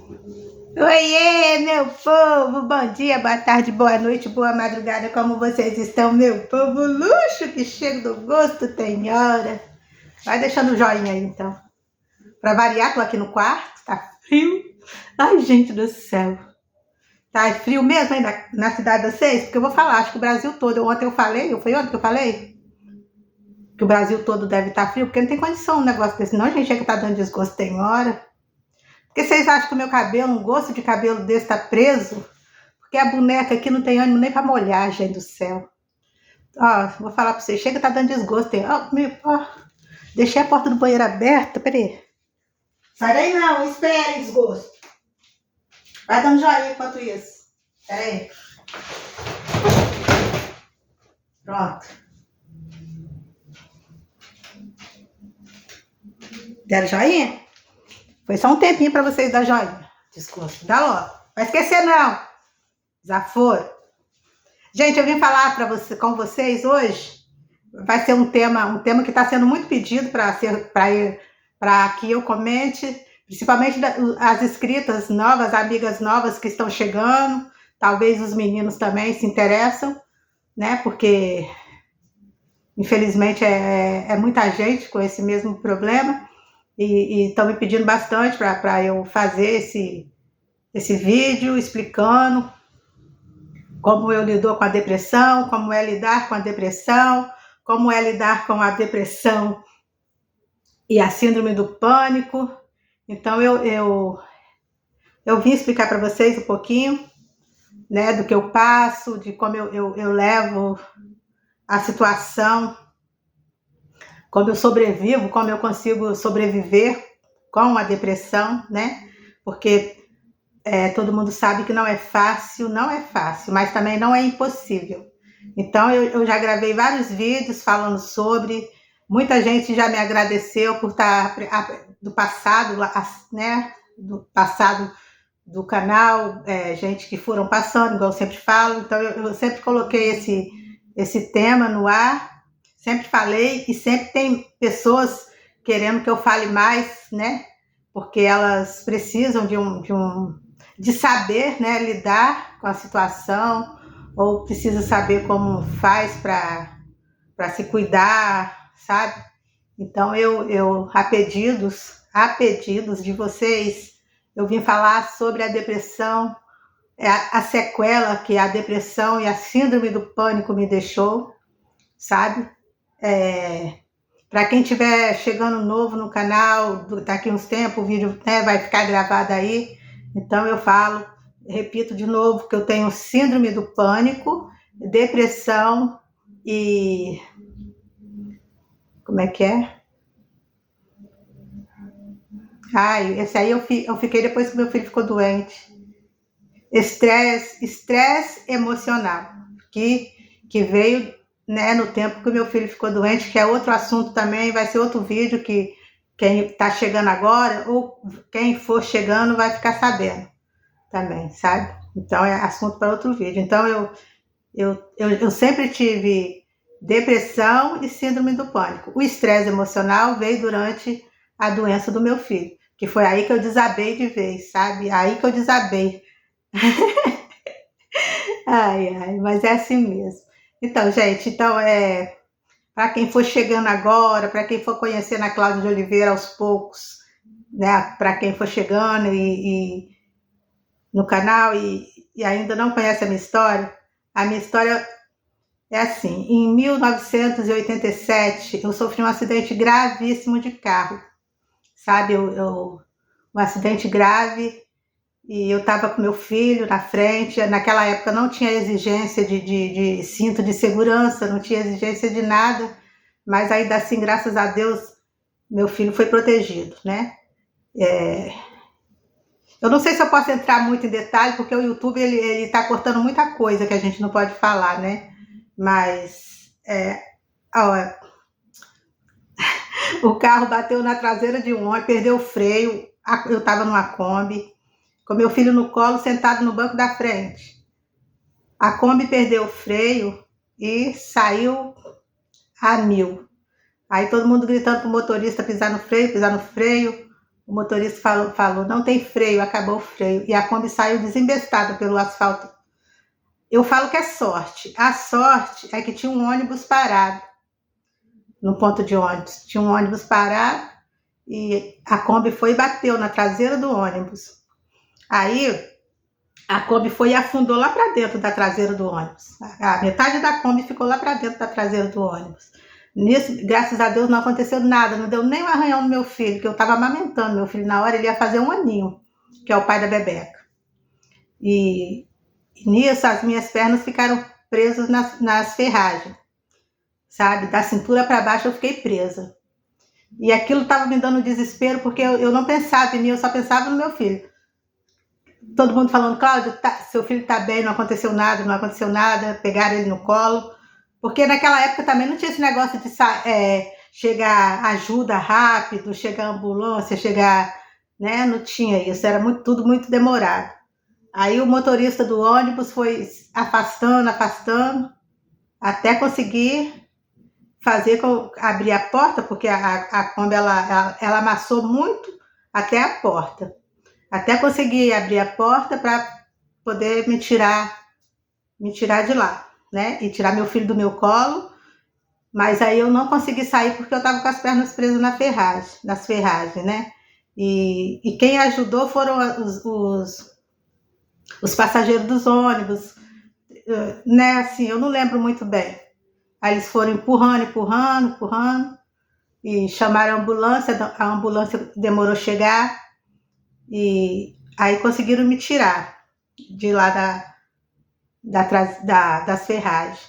Oiê, meu povo! Bom dia, boa tarde, boa noite, boa madrugada, como vocês estão, meu povo luxo, que chega do gosto, tem hora. Vai deixando o joinha aí, então. Pra variar, tô aqui no quarto, tá frio. Ai, gente do céu. Tá frio mesmo aí na cidade de vocês? Porque eu vou falar, acho que o Brasil todo, foi ontem que eu falei? Que o Brasil todo deve estar frio, porque não tem condição um negócio desse, não, gente, chega que tá dando desgosto, tem hora. Porque vocês acham que o meu cabelo, um gosto de cabelo desse tá preso? Porque a boneca aqui não tem ânimo nem pra molhar, gente do céu. Ó, vou falar pra vocês, chega tá dando desgosto. Deixei a porta do banheiro aberta, peraí. Sai daí não, espere, desgosto. Vai dando joinha enquanto isso. Peraí. Pronto. Deram joinha? Foi só um tempinho pra vocês dar joinha. Desgosto, dá logo. Vai esquecer não. Desaforo. Gente, eu vim falar com vocês hoje. Vai ser um tema que está sendo muito pedido para que eu comente, principalmente as inscritas novas, amigas novas que estão chegando. Talvez os meninos também se interessam, né? Porque infelizmente é muita gente com esse mesmo problema e estão me pedindo bastante para eu fazer esse vídeo explicando como eu lido com a depressão, como é lidar com a depressão, como é lidar com a depressão e a síndrome do pânico. Então eu vim explicar para vocês um pouquinho, né, do que eu passo, de como eu levo a situação, como eu sobrevivo, como eu consigo sobreviver com a depressão, né? Porque todo mundo sabe que não é fácil, mas também não é impossível. Então eu já gravei vários vídeos falando sobre, muita gente já me agradeceu por estar do passado, né? Do passado do canal, gente que foram passando, igual eu sempre falo. Então eu sempre coloquei esse tema no ar, sempre falei e sempre tem pessoas querendo que eu fale mais, né? Porque elas precisam de saber, né, lidar com a situação, ou precisa saber como faz para se cuidar, sabe? Então a pedidos de vocês, eu vim falar sobre a depressão, a sequela que a depressão e a síndrome do pânico me deixou, sabe? Para quem estiver chegando novo no canal, daqui uns tempos o vídeo, né, vai ficar gravado aí. Então eu repito de novo, que eu tenho síndrome do pânico, depressão e... como é que é? Esse aí eu fiquei depois que meu filho ficou doente. Estresse emocional, que veio, né, no tempo que o meu filho ficou doente, que é outro assunto também, vai ser outro vídeo que quem está chegando agora, ou quem for chegando, vai ficar sabendo também, sabe? Então é assunto para outro vídeo. Então eu sempre tive depressão e síndrome do pânico. O estresse emocional veio durante a doença do meu filho, que foi aí que eu desabei de vez, sabe? Aí que eu desabei. Mas é assim mesmo. Então, gente, para quem for chegando agora, para quem for conhecendo a Cláudia de Oliveira aos poucos, né? Para quem for chegando no canal e ainda não conhece a minha história é assim: em 1987 eu sofri um acidente gravíssimo de carro, sabe? Um acidente grave, e eu estava com meu filho na frente. Naquela época não tinha exigência de cinto de segurança, não tinha exigência de nada, mas ainda assim, graças a Deus, meu filho foi protegido, né? Eu não sei se eu posso entrar muito em detalhe, porque o YouTube ele tá cortando muita coisa que a gente não pode falar, né? Mas o carro bateu na traseira de um homem, perdeu o freio. Eu estava numa Kombi, com meu filho no colo, sentado no banco da frente. A Kombi perdeu o freio e saiu a 1000. Aí todo mundo gritando pro motorista pisar no freio. O motorista falou, não tem freio, acabou o freio. E a Kombi saiu desembestada pelo asfalto. Eu falo que é sorte. A sorte é que tinha um ônibus parado no ponto de ônibus. Tinha um ônibus parado e a Kombi foi e bateu na traseira do ônibus. Aí a Kombi foi e afundou lá para dentro da traseira do ônibus. A metade da Kombi ficou lá para dentro da traseira do ônibus. Nisso, graças a Deus, não aconteceu nada, não deu nem um arranhão no meu filho, que eu estava amamentando meu filho na hora, ele ia fazer 1 aninho, que é o pai da Bebeca. E nisso, as minhas pernas ficaram presas nas ferragens, sabe? Da cintura para baixo eu fiquei presa. E aquilo estava me dando desespero, porque eu não pensava em mim, eu só pensava no meu filho. Todo mundo falando, Cláudio, seu filho está bem, não aconteceu nada, pegaram ele no colo. Porque naquela época também não tinha esse negócio de chegar ajuda rápido, chegar ambulância, né? Não tinha isso, era tudo muito demorado. Aí o motorista do ônibus foi afastando, até conseguir abrir a porta, porque a Kombi ela amassou muito até a porta. Até conseguir abrir a porta para poder me tirar de lá, né? E tirar meu filho do meu colo. Mas aí eu não consegui sair porque eu estava com as pernas presas nas ferragens, né? E quem ajudou foram os passageiros dos ônibus, né? Assim, eu não lembro muito bem. Aí eles foram empurrando, e chamaram a ambulância demorou a chegar, e aí conseguiram me tirar de lá das ferragens.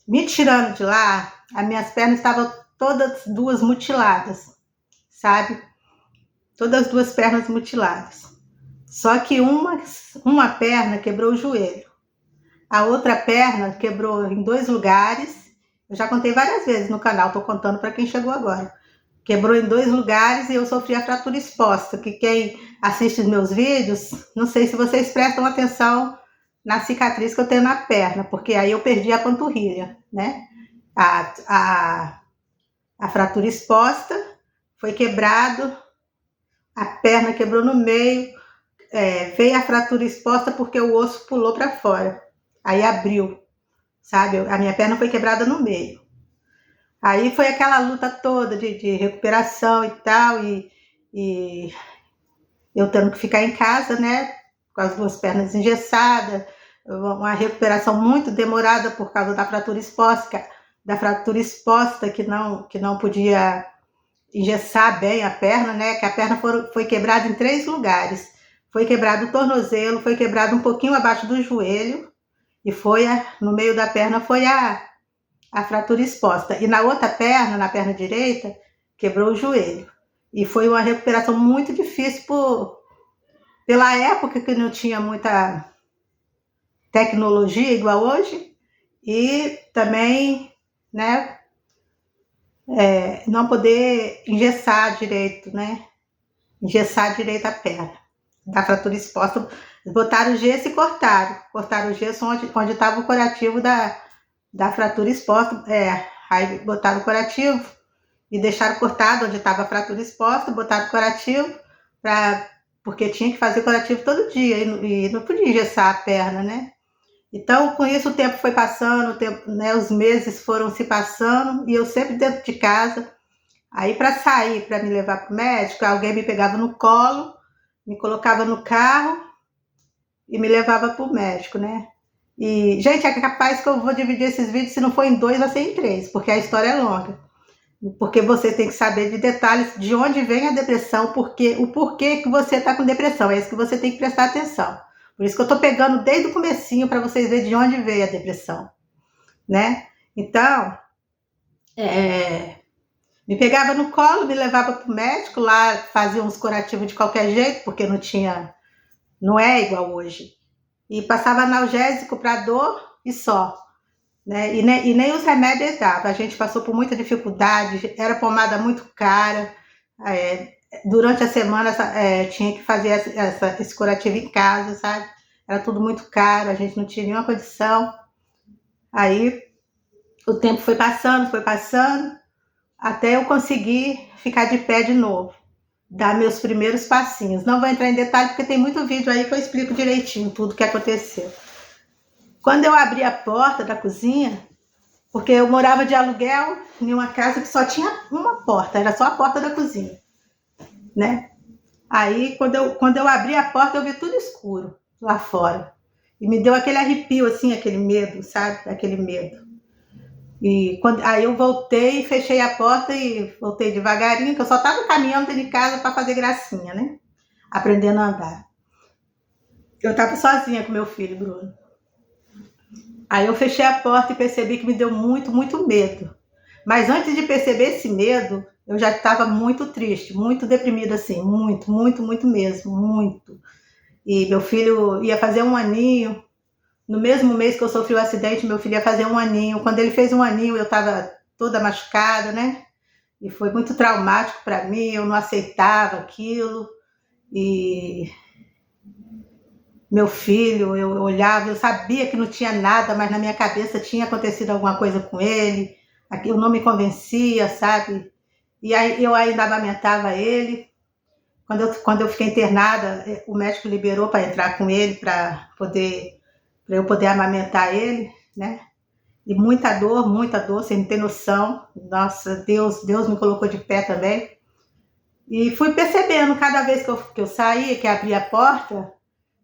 Me tirando de lá, as minhas pernas estavam todas duas mutiladas, sabe? Todas as duas pernas mutiladas. Só que uma perna quebrou o joelho. A outra perna quebrou em 2 lugares. Eu já contei várias vezes no canal, estou contando para quem chegou agora. Quebrou em 2 lugares e eu sofri a fratura exposta, que quem assiste os meus vídeos, não sei se vocês prestam atenção na cicatriz que eu tenho na perna, porque aí eu perdi a panturrilha, né? A fratura exposta, foi quebrado, a perna quebrou no meio, veio a fratura exposta porque o osso pulou para fora, aí abriu, sabe? A minha perna foi quebrada no meio. Aí foi aquela luta toda de recuperação e tal, e eu tendo que ficar em casa, né? Com as 2 pernas engessadas, uma recuperação muito demorada por causa da fratura exposta, que não podia engessar bem a perna, né? Que a perna foi quebrada em 3 lugares. Foi quebrado o tornozelo, foi quebrado um pouquinho abaixo do joelho, e no meio da perna foi a fratura exposta. E na outra perna, na perna direita, quebrou o joelho. E foi uma recuperação muito difícil pela época que não tinha muita tecnologia igual hoje, e também, né, não poder engessar direito, né? Engessar direito a perna. Da fratura exposta, botaram o gesso e cortaram o gesso onde estava o curativo da fratura exposta, aí botaram o curativo e deixaram cortado onde estava a fratura exposta, botaram o curativo, porque tinha que fazer curativo todo dia, e não podia engessar a perna, né? Então, com isso, o tempo foi passando, né, os meses foram se passando, e eu sempre dentro de casa. Aí, para sair, para me levar para o médico, alguém me pegava no colo, me colocava no carro e me levava para o médico, né? E, gente, é capaz que eu vou dividir esses vídeos, se não for em 2, vai ser em 3, porque a história é longa. Porque você tem que saber de detalhes de onde vem a depressão, o porquê que você está com depressão. É isso que você tem que prestar atenção. Por isso que eu estou pegando desde o comecinho para vocês verem de onde veio a depressão, né? Então, me pegava no colo, me levava para o médico, lá fazia uns curativos de qualquer jeito, porque não é igual hoje. E passava analgésico para dor e só, né? E nem os remédios davam. A gente passou por muita dificuldade, era pomada muito cara. Durante a semana tinha que fazer esse curativo em casa, sabe? Era tudo muito caro, a gente não tinha nenhuma condição. Aí o tempo foi passando, até eu conseguir ficar de pé de novo, dar meus primeiros passinhos. Não vou entrar em detalhe porque tem muito vídeo aí que eu explico direitinho tudo que aconteceu. Quando eu abri a porta da cozinha, porque eu morava de aluguel em uma casa que só tinha uma porta, era só a porta da cozinha, né? Aí, quando eu abri a porta, eu vi tudo escuro lá fora. E me deu aquele arrepio, assim, aquele medo, sabe? Aquele medo. E aí eu voltei, fechei a porta e voltei devagarinho, que eu só estava caminhando dentro de casa para fazer gracinha, né? Aprendendo a andar. Eu estava sozinha com meu filho, Bruno. Aí eu fechei a porta e percebi que me deu muito, muito medo. Mas antes de perceber esse medo, eu já estava muito triste, muito deprimida, assim, muito, muito, muito mesmo, muito. E meu filho ia fazer 1 aninho. No mesmo mês que eu sofri o acidente, meu filho ia fazer 1 aninho. Quando ele fez 1 aninho, eu estava toda machucada, né? E foi muito traumático para mim, eu não aceitava aquilo. E meu filho, eu olhava, eu sabia que não tinha nada, mas na minha cabeça tinha acontecido alguma coisa com ele. Eu não me convencia, sabe? E aí eu ainda amamentava ele. Quando eu fiquei internada, o médico liberou para entrar com ele, para eu poder amamentar ele, né? E muita dor, sem ter noção. Nossa, Deus me colocou de pé também. E fui percebendo, cada vez que eu saía, que abria a porta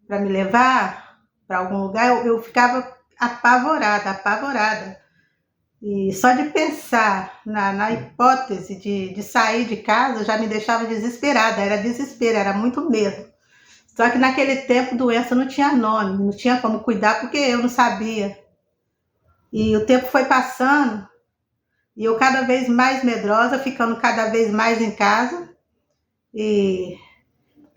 para me levar para algum lugar, eu ficava apavorada. E só de pensar na hipótese de sair de casa já me deixava desesperada, era desespero, era muito medo. Só que naquele tempo doença não tinha nome, não tinha como cuidar porque eu não sabia. E o tempo foi passando e eu cada vez mais medrosa, ficando cada vez mais em casa e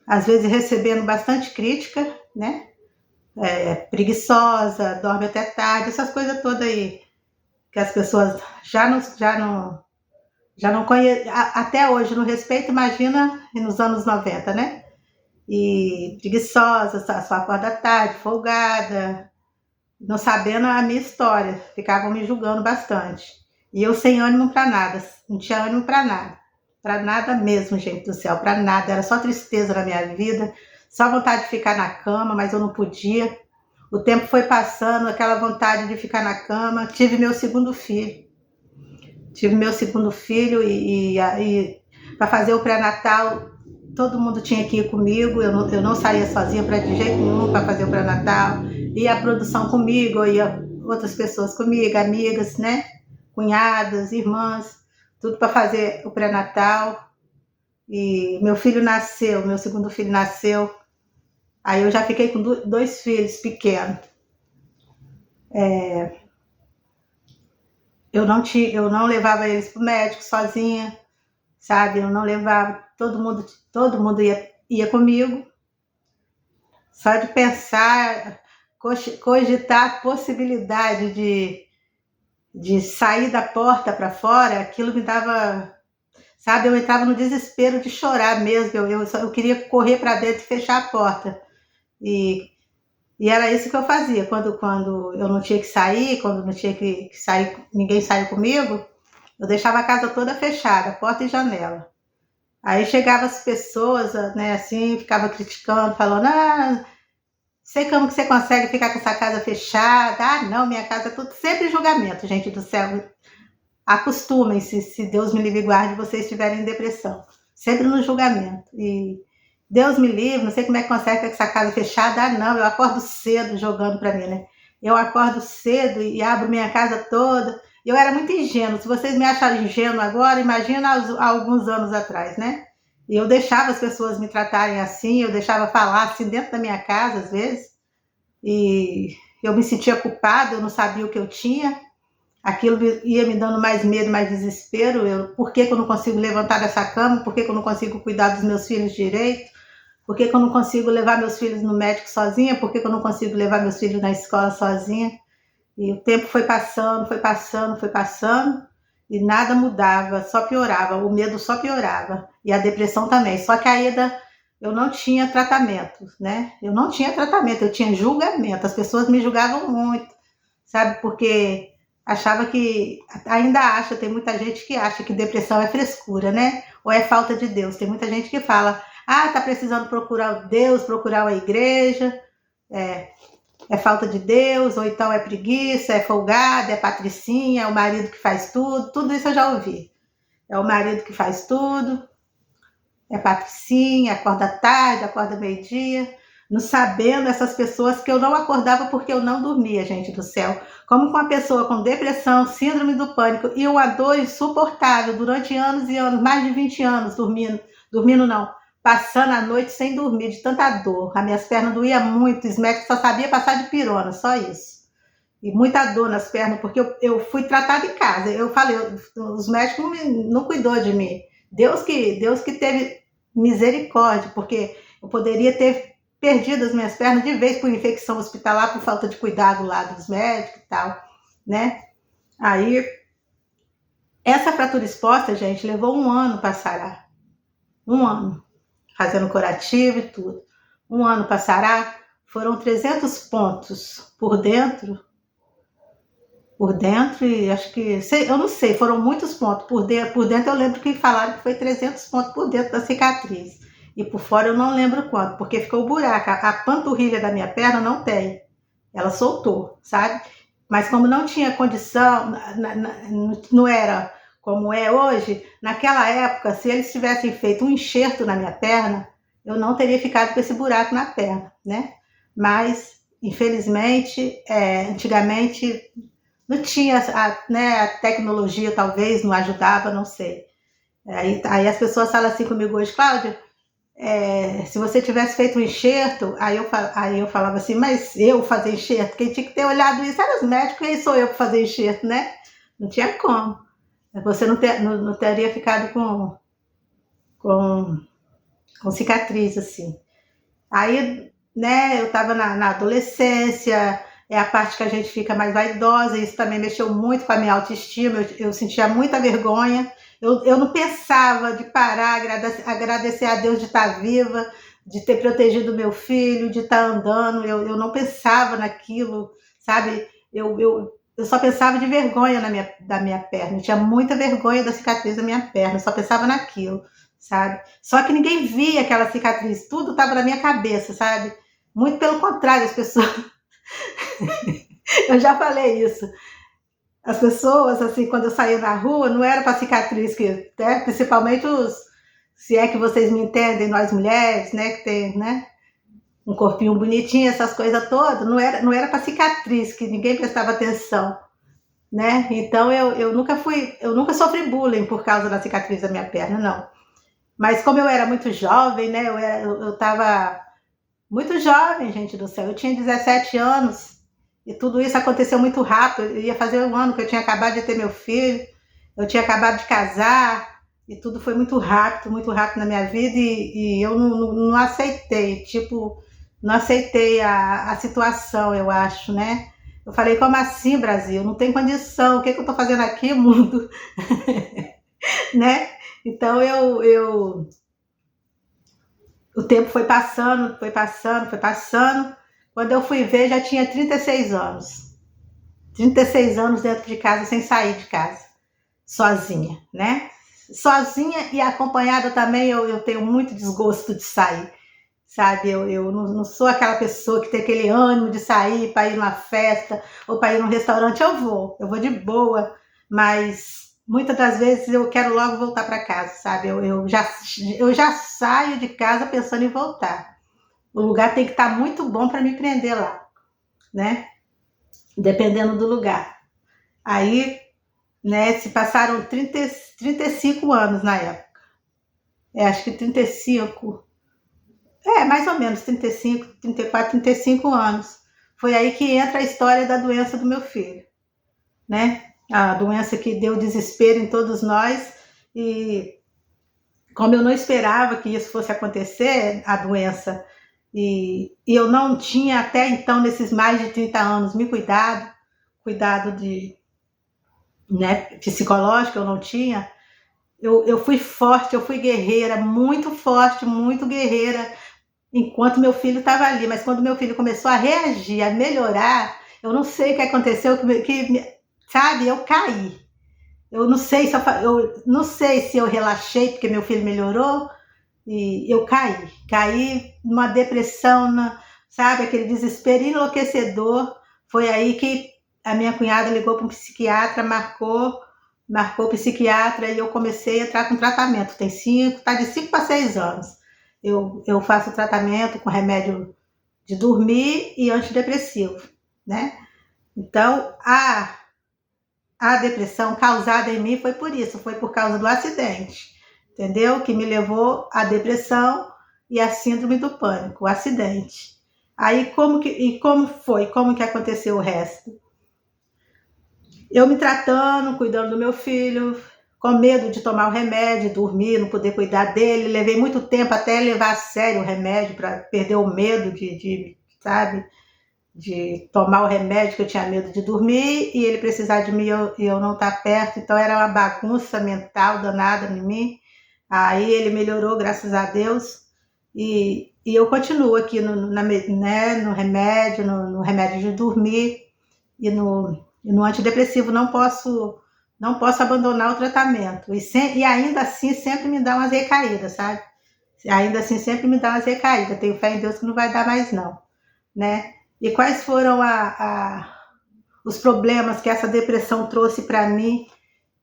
às vezes recebendo bastante crítica, né? Preguiçosa, dorme até tarde, essas coisas todas aí que as pessoas já não conhecem, até hoje não respeitam, imagina nos anos 90, né? E preguiçosa, só acorda tarde, folgada, não sabendo a minha história, ficavam me julgando bastante. E eu sem ânimo para nada, não tinha ânimo para nada mesmo, gente do céu, para nada, era só tristeza na minha vida, só vontade de ficar na cama, mas eu não podia. O tempo foi passando, aquela vontade de ficar na cama, tive meu segundo filho e para fazer o pré-natal, todo mundo tinha que ir comigo, eu não saía sozinha de jeito nenhum para fazer o pré-natal, ia a produção comigo, ia outras pessoas comigo, amigas, né? Cunhadas, irmãs, tudo para fazer o pré-natal. E meu segundo filho nasceu, aí eu já fiquei com 2 filhos pequenos. Eu não levava eles para o médico sozinha, sabe? Eu não levava, todo mundo ia comigo. Só de pensar, cogitar a possibilidade de sair da porta para fora, aquilo me dava, sabe? Eu entrava no desespero de chorar mesmo, eu queria correr para dentro e fechar a porta. E era isso que eu fazia, quando eu não tinha que sair, quando não tinha que sair, ninguém saiu comigo, eu deixava a casa toda fechada, porta e janela. Aí chegavam as pessoas, né, assim, ficava criticando, falando, sei como que você consegue ficar com essa casa fechada, não, minha casa é tudo, sempre julgamento, gente do céu. Acostumem-se, se Deus me livre e guarde, vocês estiverem em depressão, sempre no julgamento. E Deus me livre, não sei como é que consegue com essa casa fechada, não, eu acordo cedo, jogando para mim, né? Eu acordo cedo e abro minha casa toda. Eu era muito ingênua, se vocês me acharam ingênua agora, imagina há alguns anos atrás, né? E eu deixava as pessoas me tratarem assim, eu deixava falar assim dentro da minha casa, às vezes, e eu me sentia culpada, eu não sabia o que eu tinha, aquilo ia me dando mais medo, mais desespero, por que eu não consigo levantar dessa cama, por que eu não consigo cuidar dos meus filhos direito, por que eu não consigo levar meus filhos no médico sozinha, por que eu não consigo levar meus filhos na escola sozinha. E o tempo foi passando, e nada mudava, só piorava, o medo só piorava, e a depressão também. Só que ainda eu não tinha tratamento, né? Eu não tinha tratamento, eu tinha julgamento, as pessoas me julgavam muito, sabe? Porque achava que, ainda acha, tem muita gente que acha que depressão é frescura, né? ou é falta de Deus? Tem muita gente que fala, tá precisando procurar Deus, procurar a igreja, é falta de Deus, ou então é preguiça, é folgada, é patricinha, é o marido que faz tudo isso eu já ouvi. É o marido que faz tudo, é patricinha, acorda tarde, acorda meio-dia, não sabendo essas pessoas que eu não acordava porque eu não dormia, gente do céu. Como com uma pessoa com depressão, síndrome do pânico e uma dor insuportável durante anos e anos, mais de 20 anos dormindo não, passando a noite sem dormir, de tanta dor. As minhas pernas doíam muito, os médicos só sabiam passar de pirona, só isso. E muita dor nas pernas, porque eu fui tratada em casa. Eu falei, os médicos não cuidou de mim. Deus que teve misericórdia, porque eu poderia ter perdido as minhas pernas de vez por infecção hospitalar, por falta de cuidado lá dos médicos e tal, né? Aí, essa fratura exposta, gente, levou 1 ano para sarar. 1 ano. Fazendo curativo e tudo. 1 ano para sarar, foram 300 pontos por dentro e acho que, eu não sei, foram muitos pontos por dentro eu lembro que falaram que foi 300 pontos por dentro da cicatriz, e por fora eu não lembro quanto, porque ficou o buraco, a panturrilha da minha perna não tem, ela soltou, sabe, mas como não tinha condição, não era como é hoje, naquela época, se eles tivessem feito um enxerto na minha perna, eu não teria ficado com esse buraco na perna, né, mas infelizmente, antigamente não tinha, a tecnologia talvez não ajudava, não sei. Aí as pessoas falam assim comigo hoje, Cláudia, se você tivesse feito um enxerto, aí eu falava assim, mas eu fazer enxerto? Quem tinha que ter olhado isso era os médicos, e aí sou eu para fazer enxerto, né? Não tinha como. Você não teria ficado com cicatriz, assim. Aí, né, eu estava na adolescência, é a parte que a gente fica mais vaidosa, isso também mexeu muito com a minha autoestima, eu sentia muita vergonha, eu não pensava de parar, agradecer a Deus de estar viva, de ter protegido meu filho, de estar andando, eu não pensava naquilo, sabe, eu só pensava de vergonha da minha perna, eu tinha muita vergonha da cicatriz da minha perna, eu só pensava naquilo, sabe, só que ninguém via aquela cicatriz, tudo estava na minha cabeça, sabe, muito pelo contrário, as pessoas eu já falei isso. As pessoas, assim, quando eu saía na rua, não era para cicatriz, né? Principalmente se é que vocês me entendem, nós mulheres, né? Que tem, né? Um corpinho bonitinho, essas coisas todas, não era para cicatriz, que ninguém prestava atenção, né? Então eu nunca sofri bullying por causa da cicatriz da minha perna, não. Mas como eu era muito jovem, né? Eu estava muito jovem, gente do céu. Eu tinha 17 anos. E tudo isso aconteceu muito rápido. Ia fazer 1 ano que eu tinha acabado de ter meu filho. Eu tinha acabado de casar. E tudo foi muito rápido na minha vida. E eu não aceitei. Tipo, não aceitei a situação, eu acho, né? Eu falei, como assim, Brasil? Não tem condição. O que eu tô fazendo aqui, mundo? Né? Então, o tempo foi passando. Quando eu fui ver, já tinha 36 anos. 36 anos dentro de casa, sem sair de casa. Sozinha, né? Sozinha e acompanhada também, eu tenho muito desgosto de sair. Sabe? Eu não sou aquela pessoa que tem aquele ânimo de sair para ir numa festa ou para ir num restaurante. Eu vou de boa. Mas muitas das vezes eu quero logo voltar para casa, sabe? Eu já saio de casa pensando em voltar. O lugar tem que estar muito bom para me prender lá, né? Dependendo do lugar. Aí, né, se passaram 35 anos na época. Acho que 35. Mais ou menos 35, 34, 35 anos. Foi aí que entra a história da doença do meu filho, né? A doença que deu desespero em todos nós. E como eu não esperava que isso fosse acontecer, a doença, e eu não tinha até então, nesses mais de 30 anos, me cuidado de, né, psicológico, eu não tinha. Eu fui forte, eu fui guerreira, muito forte, muito guerreira, enquanto meu filho estava ali. Mas quando meu filho começou a reagir, a melhorar, eu não sei o que aconteceu, sabe, eu caí. Eu não sei se eu não sei se eu relaxei porque meu filho melhorou e eu caí numa depressão, sabe, aquele desespero enlouquecedor. Foi aí que a minha cunhada ligou para um psiquiatra, marcou o psiquiatra e eu comecei a entrar com tratamento. Tá de 5 para 6 anos. Eu faço tratamento com remédio de dormir e antidepressivo, né? Então, a depressão causada em mim foi por isso, foi por causa do acidente, entendeu? Que me levou à depressão e à síndrome do pânico, o acidente. Aí como que aconteceu o resto? Eu me tratando, cuidando do meu filho, com medo de tomar o remédio, dormir, não poder cuidar dele. Levei muito tempo até levar a sério o remédio, para perder o medo sabe, de tomar o remédio, que eu tinha medo de dormir e ele precisar de mim e eu não estar perto. Então era uma bagunça mental danada em mim. Aí ele melhorou, graças a Deus. E eu continuo aqui no remédio, no remédio de dormir e no antidepressivo. Não posso abandonar o tratamento. E ainda assim sempre me dá umas recaídas, sabe? Ainda assim sempre me dá umas recaídas. Tenho fé em Deus que não vai dar mais não, né? E quais foram os problemas que essa depressão trouxe para mim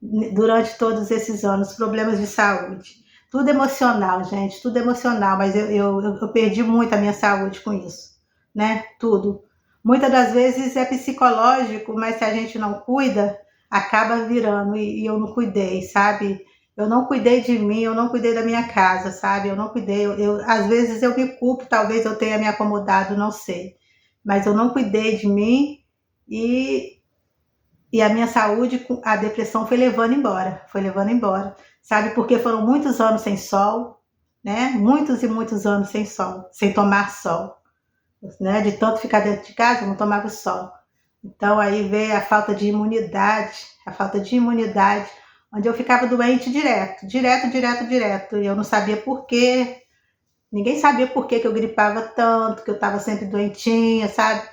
durante todos esses anos? Problemas de saúde. Tudo emocional, gente, tudo emocional, mas eu perdi muito a minha saúde com isso, né? Tudo. Muitas das vezes é psicológico, mas se a gente não cuida, acaba virando, e eu não cuidei, sabe? Eu não cuidei de mim, eu não cuidei da minha casa, sabe? Eu não cuidei, às vezes eu me culpo, talvez eu tenha me acomodado, não sei. Mas eu não cuidei de mim e a minha saúde, a depressão foi levando embora, sabe? Porque foram muitos anos sem sol, né? Muitos e muitos anos sem sol, sem tomar sol, né? De tanto ficar dentro de casa, eu não tomava sol. Então aí veio a falta de imunidade, onde eu ficava doente direto, e eu não sabia por quê. Ninguém sabia por que eu gripava tanto, que eu estava sempre doentinha, sabe?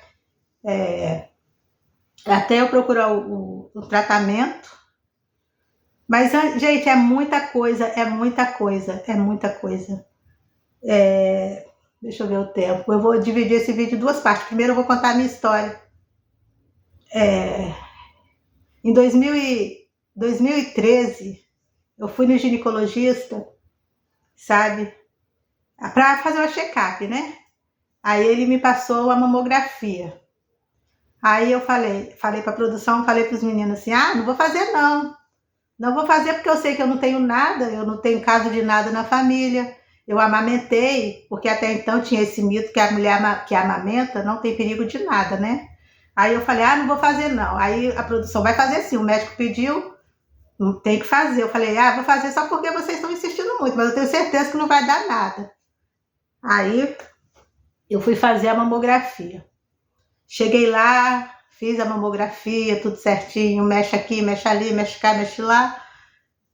Até eu procurar o tratamento. Mas, gente, é muita coisa. Deixa eu ver o tempo. Eu vou dividir esse vídeo em duas partes. Primeiro eu vou contar a minha história. Em 2013, eu fui no ginecologista, sabe? Para fazer uma check-up, né? Aí ele me passou a mamografia. Aí eu falei para a produção, falei para os meninos assim, não vou fazer não. Não vou fazer porque eu sei que eu não tenho nada, eu não tenho caso de nada na família. Eu amamentei, porque até então tinha esse mito que a mulher que amamenta não tem perigo de nada, né? Aí eu falei, não vou fazer não. Aí a produção vai fazer sim, o médico pediu, tem que fazer. Eu falei, vou fazer só porque vocês estão insistindo muito, mas eu tenho certeza que não vai dar nada. Aí eu fui fazer a mamografia. Cheguei lá, fiz a mamografia, tudo certinho, mexe aqui, mexe ali, mexe cá, mexe lá.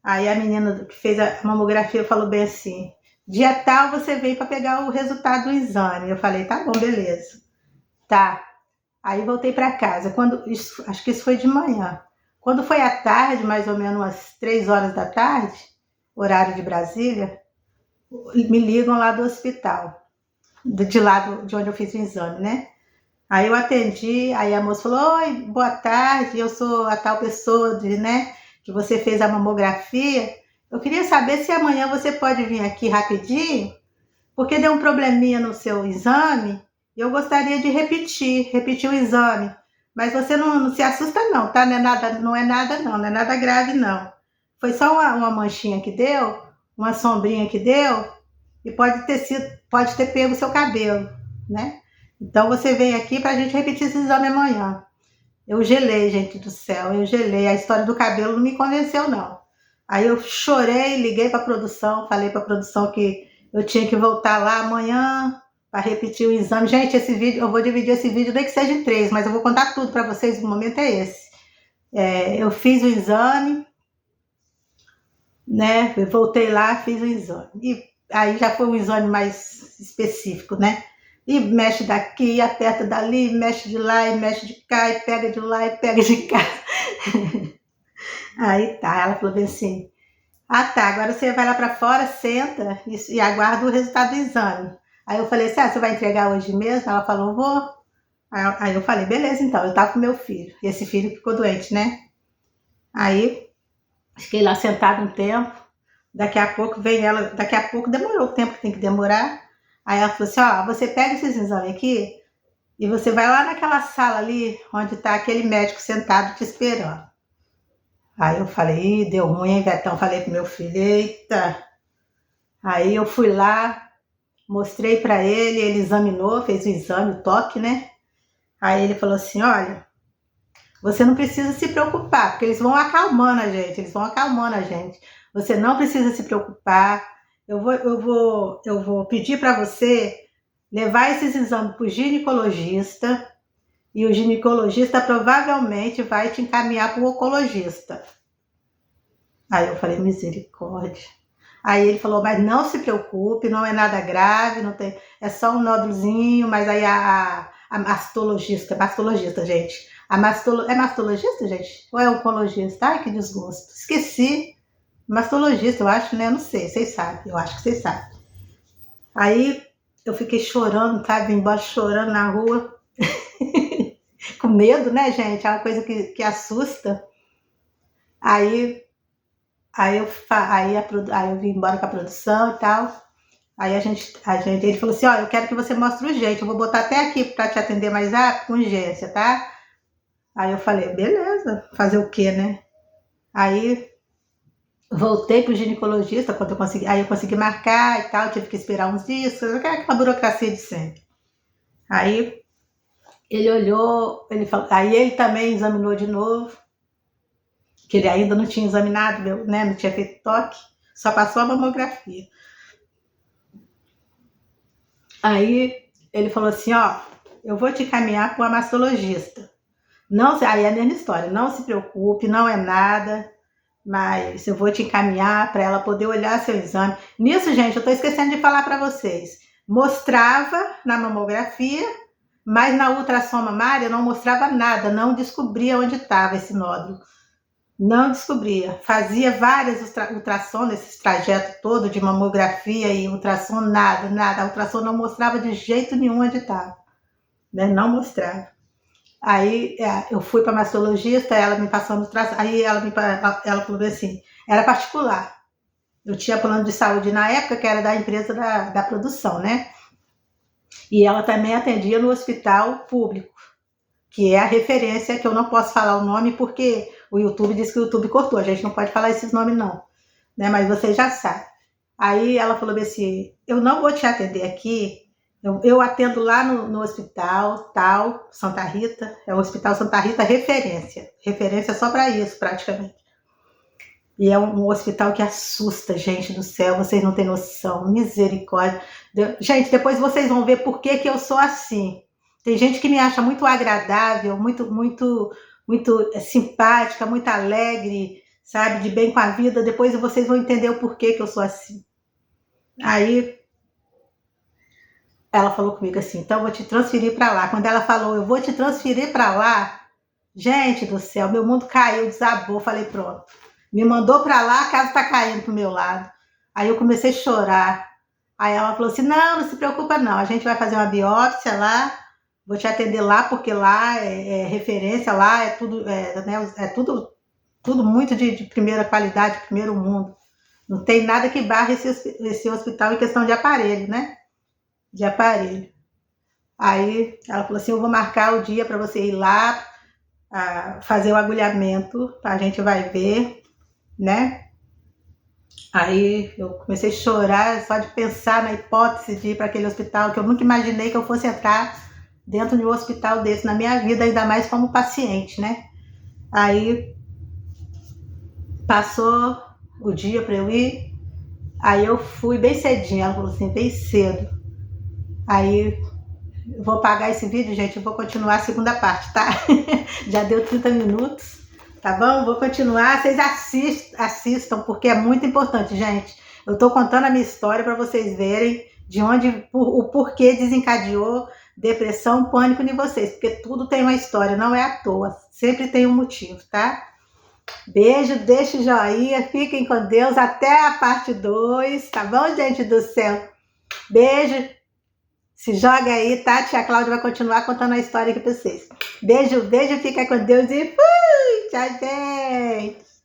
Aí a menina que fez a mamografia falou bem assim, dia tal você vem para pegar o resultado do exame. Eu falei, tá bom, beleza. Tá. Aí voltei para casa. Acho que isso foi de manhã. Quando foi à tarde, mais ou menos umas 3 horas da tarde, horário de Brasília, me ligam lá do hospital, de lá de onde eu fiz o exame, né? Aí eu atendi, aí a moça falou, oi, boa tarde, eu sou a tal pessoa, né, que você fez a mamografia. Eu queria saber se amanhã você pode vir aqui rapidinho, porque deu um probleminha no seu exame, e eu gostaria de repetir o exame. Mas você não se assusta não, tá? Não é nada grave não. Foi só uma manchinha que deu, uma sombrinha que deu, e pode ter pego o seu cabelo, né? Então você vem aqui para a gente repetir esse exame amanhã. Eu gelei, gente do céu, eu gelei. A história do cabelo não me convenceu, não. Aí eu chorei, liguei para a produção, falei para a produção que eu tinha que voltar lá amanhã para repetir o exame. Gente, esse vídeo, eu vou dividir esse vídeo, nem que seja em 3, mas eu vou contar tudo para vocês, o momento é esse. Eu fiz o exame, né? Eu voltei lá, fiz o exame. E aí já foi um exame mais específico, né? E mexe daqui, aperta dali, mexe de lá, e mexe de cá, e pega de lá, e pega de cá. Aí tá, ela falou bem assim, ah tá, agora você vai lá pra fora, senta e aguarda o resultado do exame. Aí eu falei assim, ah, você vai entregar hoje mesmo? Ela falou, vou. Aí eu falei, beleza então, eu tava com meu filho, e esse filho ficou doente, né? Aí fiquei lá sentado um tempo, daqui a pouco vem ela, daqui a pouco demorou o tempo que tem que demorar. Aí ela falou assim, ó, você pega esses exames aqui e você vai lá naquela sala ali, onde tá aquele médico sentado te esperando. Aí eu falei, ih, deu ruim, hein, Betão? Falei pro meu filho, eita. Aí eu fui lá, mostrei pra ele examinou, fez o exame, o toque, né? Aí ele falou assim, olha, você não precisa se preocupar, porque eles vão acalmando a gente, eles vão acalmando a gente. Você não precisa se preocupar. Eu vou pedir para você levar esses exames para o ginecologista e o ginecologista provavelmente vai te encaminhar para o oncologista. Aí eu falei, misericórdia. Aí ele falou, mas não se preocupe, não é nada grave, não tem, é só um nódulozinho, mas aí a mastologista, gente. É mastologista, gente? Ou é oncologista? Ai, que desgosto. Esqueci. Mastologista, eu acho, né? Eu não sei, vocês sabem. Eu acho que vocês sabem. Aí eu fiquei chorando, tá? Vim embora chorando na rua. Com medo, né, gente? É uma coisa que assusta. Aí eu vim embora com a produção e tal. Aí ele falou assim, ó, eu quero que você mostre o jeito, eu vou botar até aqui para te atender mais rápido, com urgência, tá? Aí eu falei, beleza, fazer o quê, né? Aí voltei pro ginecologista, quando eu consegui, aí eu consegui marcar e tal, tive que esperar uns dias, aquela burocracia de sempre. Aí ele olhou, aí ele também examinou de novo, que ele ainda não tinha examinado, né? Não tinha feito toque, só passou a mamografia. Aí ele falou assim, ó, eu vou te encaminhar para uma mastologista. Não, aí é a mesma história, não se preocupe, não é nada, mas eu vou te encaminhar para ela poder olhar seu exame. Nisso, gente, eu estou esquecendo de falar para vocês. Mostrava na mamografia, mas na ultrassom mamária não mostrava nada, não descobria onde estava esse nódulo. Não descobria. Fazia várias ultrassom nesse trajeto todo de mamografia e ultrassom, nada. A ultrassom não mostrava de jeito nenhum onde estava. Né? Não mostrava. Aí eu fui para a mastologista, ela me passou no ultrassom, aí ela falou assim, era particular. Eu tinha plano de saúde na época, que era da empresa da produção, né? E ela também atendia no hospital público, que é a referência, que eu não posso falar o nome, porque o YouTube disse que o YouTube cortou, a gente não pode falar esses nomes não, né? Mas você já sabe. Aí ela falou assim, eu não vou te atender aqui, eu atendo lá no hospital tal, Santa Rita, é o Hospital Santa Rita referência só para isso praticamente. E é um hospital que assusta, gente do céu, vocês não têm noção, misericórdia. Gente, depois vocês vão ver por que eu sou assim. Tem gente que me acha muito agradável, muito simpática, muito alegre, sabe, de bem com a vida. Depois vocês vão entender o porquê que eu sou assim. Aí ela falou comigo assim, então eu vou te transferir para lá. Quando ela falou, eu vou te transferir para lá, gente do céu, meu mundo caiu, desabou. Falei, pronto. Me mandou para lá, a casa tá caindo pro meu lado. Aí eu comecei a chorar. Aí ela falou assim, não se preocupa não, a gente vai fazer uma biópsia lá, vou te atender lá, porque lá é referência, lá é tudo, tudo muito de primeira qualidade, primeiro mundo. Não tem nada que barre esse hospital em questão de aparelho, né? De aparelho. Aí ela falou assim, eu vou marcar o dia para você ir lá fazer o agulhamento, a gente vai ver, né? Aí eu comecei a chorar só de pensar na hipótese de ir para aquele hospital, que eu nunca imaginei que eu fosse entrar dentro de um hospital desse na minha vida, ainda mais como paciente, né? Aí passou o dia para eu ir, aí eu fui bem cedinho, ela falou assim, bem cedo. Aí eu vou apagar esse vídeo, gente, eu vou continuar a segunda parte, tá? Já deu 30 minutos. Tá bom? Vou continuar. Vocês assistam, porque é muito importante, gente. Eu tô contando a minha história para vocês verem de onde, o porquê desencadeou depressão, pânico em vocês. Porque tudo tem uma história, não é à toa. Sempre tem um motivo, tá? Beijo, deixa o joinha, fiquem com Deus, até a parte 2, tá bom, gente do céu? Beijo, se joga aí, tá? Tia Cláudia vai continuar contando a história aqui pra vocês. Beijo, beijo, fica com Deus e fui! Tchau, gente!